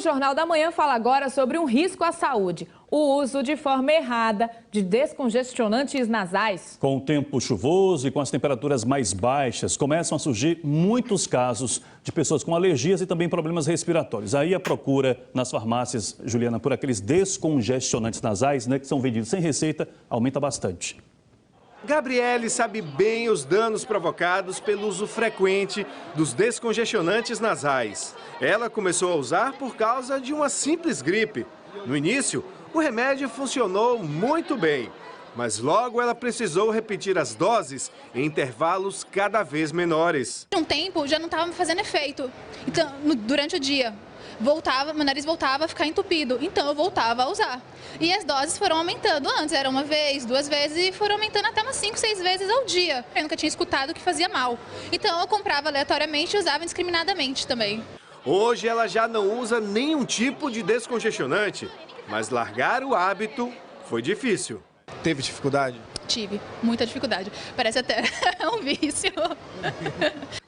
Jornal da Manhã fala agora sobre um risco à saúde: o uso de forma errada de descongestionantes nasais. Com o tempo chuvoso e com as temperaturas mais baixas, começam a surgir muitos casos de pessoas com alergias e também problemas respiratórios. Aí a procura nas farmácias, Juliana, por aqueles descongestionantes nasais, que são vendidos sem receita, aumenta bastante. Gabriele sabe bem os danos provocados pelo uso frequente dos descongestionantes nasais. Ela começou a usar por causa de uma simples gripe. No início, o remédio funcionou muito bem, mas logo ela precisou repetir as doses em intervalos cada vez menores. Um tempo já não estava me fazendo efeito, então durante o dia meu nariz voltava a ficar entupido, então eu voltava a usar. E as doses foram aumentando antes, era uma vez, 2 vezes e foram aumentando até umas 5, 6 vezes ao dia. Eu nunca tinha escutado que fazia mal, então eu comprava aleatoriamente e usava indiscriminadamente também. Hoje ela já não usa nenhum tipo de descongestionante, mas largar o hábito foi difícil. Teve dificuldade? Tive, muita dificuldade. Parece até um vício.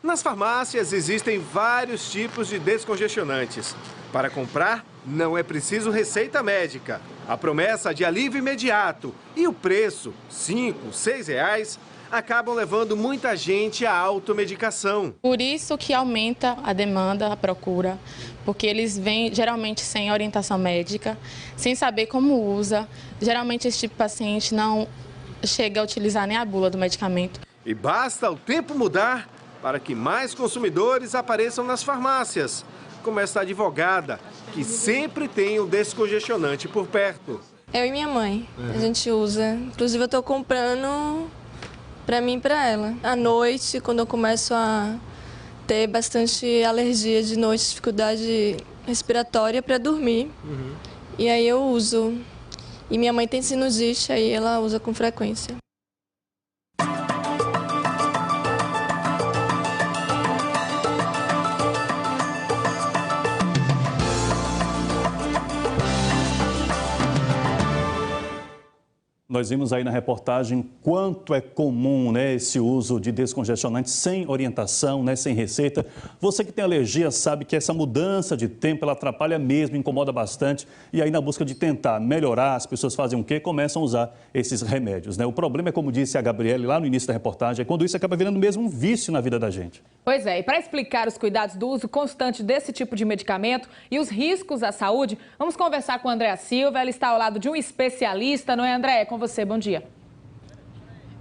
Nas farmácias existem vários tipos de descongestionantes. Para comprar, não é preciso receita médica. A promessa de alívio imediato e o preço, R$ 5, R$ 6, acabam levando muita gente à automedicação. Por isso que aumenta a demanda, a procura, porque eles vêm geralmente sem orientação médica, sem saber como usa. Geralmente esse tipo de paciente não chega a utilizar nem a bula do medicamento. E basta o tempo mudar para que mais consumidores apareçam nas farmácias, como esta advogada, que sempre tem o descongestionante por perto. Eu e minha mãe, a gente usa. Inclusive eu estou comprando para mim e para ela. À noite, quando eu começo a ter bastante alergia de noite, dificuldade respiratória para dormir. E aí eu uso. E minha mãe tem sinusite, aí ela usa com frequência. Nós vimos aí na reportagem quanto é comum, esse uso de descongestionantes sem orientação, sem receita. Você que tem alergia sabe que essa mudança de tempo, ela atrapalha mesmo, incomoda bastante. E aí na busca de tentar melhorar, as pessoas fazem o quê? Começam a usar esses remédios, O problema é, como disse a Gabriele lá no início da reportagem, é quando isso acaba virando mesmo um vício na vida da gente. Pois é, e para explicar os cuidados do uso constante desse tipo de medicamento e os riscos à saúde, vamos conversar com a Andréa Silva. Ela está ao lado de um especialista, não é, Andréa? Com você, bom dia.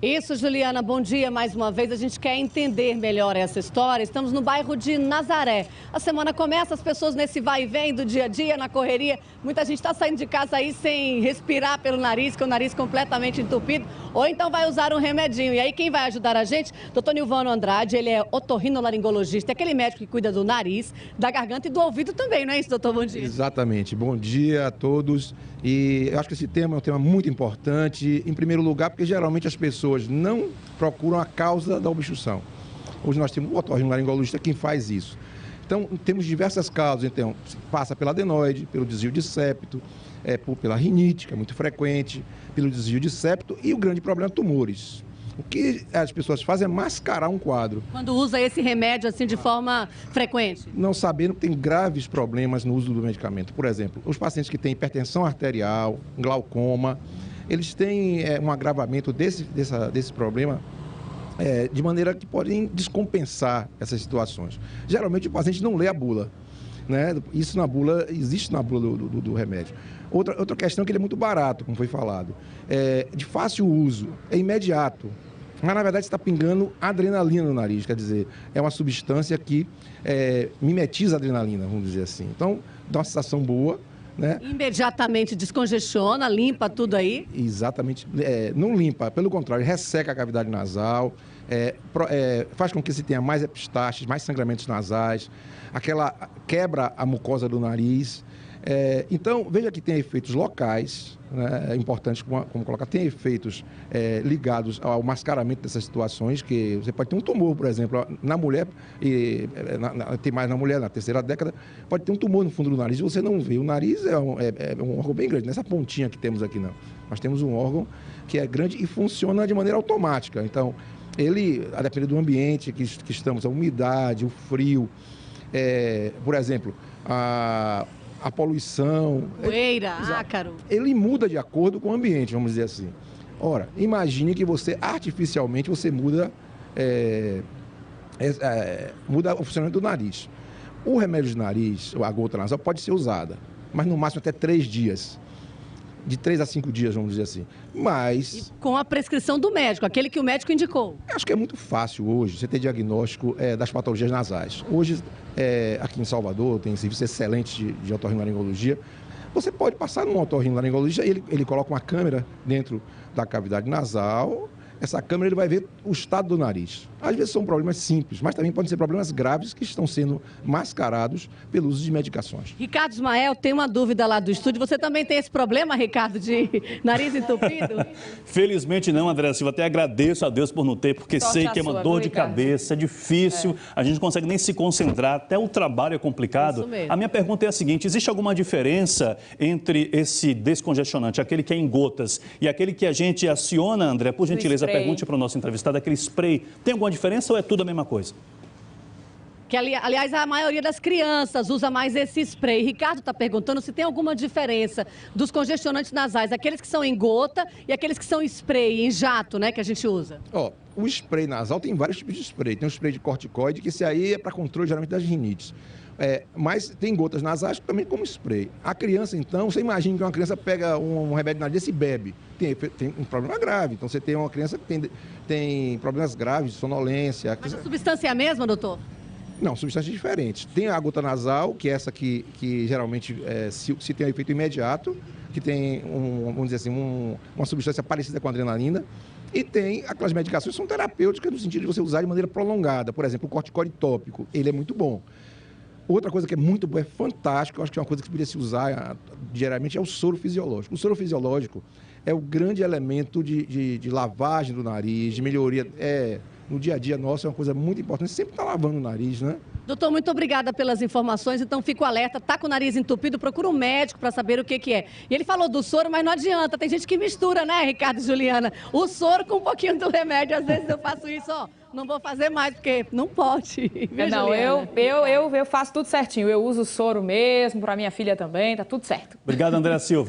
Isso, Juliana, bom dia mais uma vez. A gente quer entender melhor essa história. Estamos no bairro de Nazaré. A semana começa, as pessoas nesse vai e vem do dia a dia, na correria. Muita gente está saindo de casa aí sem respirar pelo nariz, com o nariz completamente entupido, ou então vai usar um remedinho. E aí quem vai ajudar a gente? Dr. Nilvano Andrade, ele é otorrinolaringologista, é aquele médico que cuida do nariz, da garganta e do ouvido também, não é isso, doutor? Bom dia. Exatamente. Bom dia a todos. E eu acho que esse tema é um tema muito importante, em primeiro lugar, porque geralmente as pessoas não procuram a causa da obstrução. Hoje nós temos o otorrinolaringologista quem faz isso. Então, temos diversas causas. Então, passa pela adenoide, pelo desvio de septo, pela rinite, que é muito frequente, pelo desvio de septo e o grande problema é tumores. O que as pessoas fazem é mascarar um quadro. Quando usa esse remédio assim de forma frequente? Não sabendo que tem graves problemas no uso do medicamento. Por exemplo, os pacientes que têm hipertensão arterial, glaucoma, eles têm um agravamento desse problema de maneira que podem descompensar essas situações. Geralmente o paciente não lê a bula, Isso na bula, existe na bula do remédio. Outra questão é que ele é muito barato, como foi falado. De fácil uso, é imediato. Mas, na verdade, você está pingando adrenalina no nariz, quer dizer, é uma substância que mimetiza a adrenalina, vamos dizer assim. Então, dá uma sensação boa, Imediatamente descongestiona, limpa tudo aí? Exatamente. Não limpa, pelo contrário, resseca a cavidade nasal, faz com que se tenha mais epistaxes, mais sangramentos nasais, quebra a mucosa do nariz. Então, veja que tem efeitos locais, é importante como colocar, tem efeitos ligados ao mascaramento dessas situações, que você pode ter um tumor, por exemplo, na mulher, tem mais na mulher, na terceira década, pode ter um tumor no fundo do nariz e você não vê. O nariz é um órgão bem grande, nessa pontinha que temos aqui não. Nós temos um órgão que é grande e funciona de maneira automática. Então, ele, a depender do ambiente que estamos, a umidade, o frio, por exemplo, a poluição. Poeira, ácaro. Ele muda de acordo com o ambiente, vamos dizer assim. Ora, imagine que você, artificialmente, você muda o funcionamento do nariz. O remédio de nariz, a gota nasal, pode ser usada, mas no máximo até 3 dias. De 3 a 5 dias, vamos dizer assim. Mas... E com a prescrição do médico, aquele que o médico indicou. Acho que é muito fácil hoje você ter diagnóstico das patologias nasais. Hoje, aqui em Salvador, tem serviços excelentes de otorrinolaringologia. Você pode passar num otorrinolaringologista e ele coloca uma câmera dentro da cavidade nasal. Essa câmera ele vai ver o estado do nariz. Às vezes são problemas simples, mas também podem ser problemas graves que estão sendo mascarados pelo uso de medicações. Ricardo Ismael, tem uma dúvida lá do estúdio. Você também tem esse problema, Ricardo, de nariz entupido? Felizmente não, André Silva. Até agradeço a Deus por não ter, porque sei que é uma dor de cabeça, é difícil, a gente não consegue nem se concentrar, até o trabalho é complicado. Isso mesmo. A minha pergunta é a seguinte, existe alguma diferença entre esse descongestionante, aquele que é em gotas, e aquele que a gente aciona, André, por gentileza, pergunte para o nosso entrevistado, aquele spray, tem alguma diferença ou é tudo a mesma coisa? Que, aliás, a maioria das crianças usa mais esse spray. Ricardo está perguntando se tem alguma diferença dos congestionantes nasais, aqueles que são em gota e aqueles que são em spray, em jato, né, que a gente usa. O spray nasal tem vários tipos de spray. Tem o spray de corticoide, que esse aí é para controle geralmente das rinites. Mas tem gotas nasais também como spray. A criança, então, você imagina que uma criança pega um remédio de nariz e bebe. Tem um problema grave. Então, você tem uma criança que tem problemas graves de sonolência. Mas a substância é a mesma, doutor? Não, substâncias diferentes. Tem a gota nasal, que é essa que geralmente se tem um efeito imediato, que tem, vamos dizer assim, uma substância parecida com a adrenalina. E tem aquelas medicações que são terapêuticas no sentido de você usar de maneira prolongada. Por exemplo, o corticoide tópico, ele é muito bom. Outra coisa que é muito boa, é fantástico, eu acho que é uma coisa que poderia se usar diariamente, é o soro fisiológico. O soro fisiológico é o grande elemento de lavagem do nariz, de melhoria. No dia a dia nosso é uma coisa muito importante, sempre está lavando o nariz, né? Doutor, muito obrigada pelas informações, então fico alerta, tá com o nariz entupido, procura um médico para saber o que é. E ele falou do soro, mas não adianta, tem gente que mistura, né, Ricardo e Juliana? O soro com um pouquinho do remédio, às vezes eu faço isso, não vou fazer mais, porque não pode. Não, eu faço tudo certinho, eu uso soro mesmo, para minha filha também, tá tudo certo. Obrigado, André Silva.